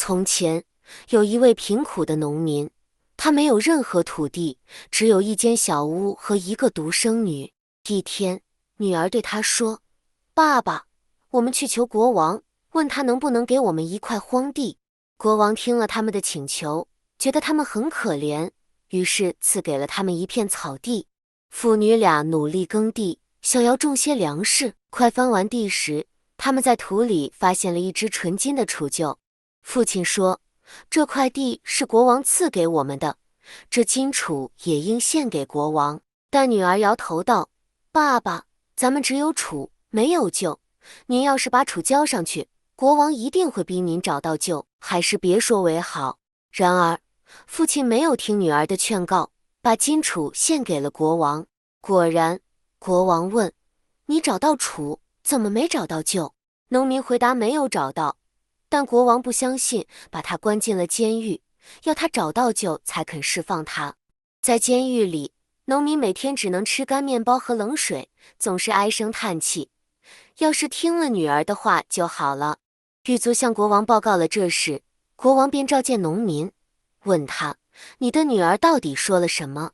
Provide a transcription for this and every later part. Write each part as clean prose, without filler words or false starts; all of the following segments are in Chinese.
从前有一位贫苦的农民，他没有任何土地，只有一间小屋和一个独生女。一天，女儿对他说：爸爸，我们去求国王，问他能不能给我们一块荒地。国王听了他们的请求，觉得他们很可怜，于是赐给了他们一片草地。父女俩努力耕地，想要种些粮食。快翻完地时，他们在土里发现了一只纯金的杵臼。父亲说：这块地是国王赐给我们的，这金杵也应献给国王。但女儿摇头道：爸爸，咱们只有杵，没有臼。您要是把杵交上去，国王一定会逼您找到臼，还是别说为好。然而，父亲没有听女儿的劝告，把金杵献给了国王。果然，国王问：你找到杵，怎么没找到臼？农民回答：没有找到。但国王不相信，把他关进了监狱，要他找到臼才肯释放他。在监狱里，农民每天只能吃干面包和冷水，总是唉声叹气。要是听了女儿的话就好了。狱卒向国王报告了这事，国王便召见农民，问他：你的女儿到底说了什么？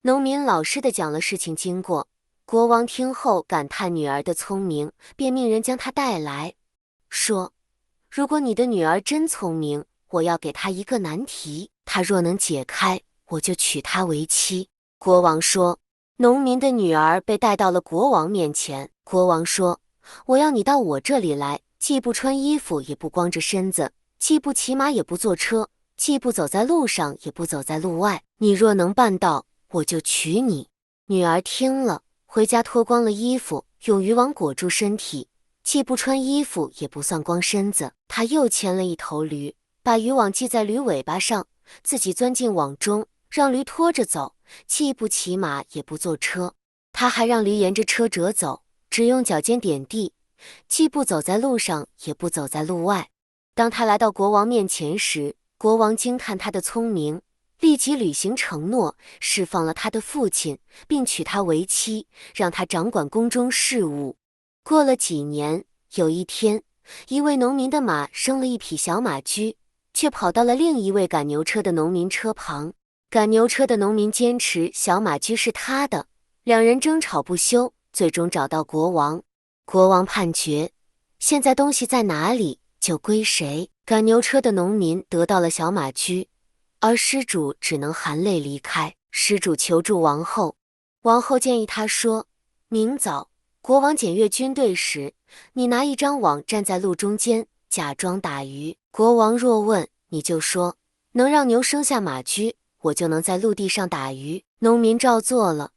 农民老实地讲了事情经过。国王听后感叹女儿的聪明，便命人将她带来，说：如果你的女儿真聪明，我要给她一个难题，她若能解开，我就娶她为妻。国王说。农民的女儿被带到了国王面前。国王说：我要你到我这里来，既不穿衣服也不光着身子，既不骑马也不坐车，既不走在路上也不走在路外，你若能办到，我就娶你。女儿听了，回家脱光了衣服，用渔网裹住身体，既不穿衣服也不算光身子。她又牵了一头驴，把渔网系在驴尾巴上，自己钻进网中，让驴拖着走，既不骑马也不坐车。她还让驴沿着车辙走，只用脚尖点地，既不走在路上也不走在路外。当她来到国王面前时，国王惊叹她的聪明，立即履行承诺，释放了她的父亲，并娶她为妻，让她掌管宫中事务。过了几年，有一天，一位农民的马生了一匹小马驹，却跑到了另一位赶牛车的农民车旁。赶牛车的农民坚持小马驹是他的，两人争吵不休，最终找到国王。国王判决，现在东西在哪里，就归谁。赶牛车的农民得到了小马驹，而失主只能含泪离开。失主求助王后，王后建议他说：明早国王检阅军队时，你拿一张网站在路中间，假装打鱼。国王若问，你就说：能让牛生下马驹，我就能在陆地上打鱼。农民照做了。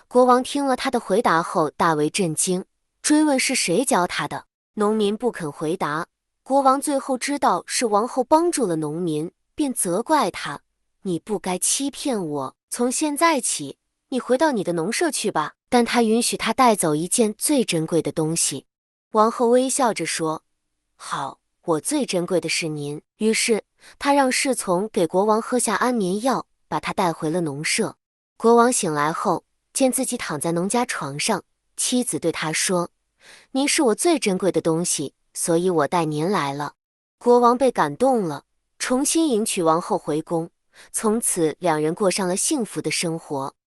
国王听了他的回答后大为震惊，追问是谁教他的。农民不肯回答。国王最后知道是王后帮助了农民，便责怪他：你不该欺骗我，从现在起，你回到你的农舍去吧。但他允许他带走一件最珍贵的东西。王后微笑着说：好，我最珍贵的是您。于是他让侍从给国王喝下安眠药，把他带回了农舍。国王醒来后，见自己躺在农家床上，妻子对他说：您是我最珍贵的东西，所以我带您来了。国王被感动了，重新迎娶王后回宫，从此两人过上了幸福的生活。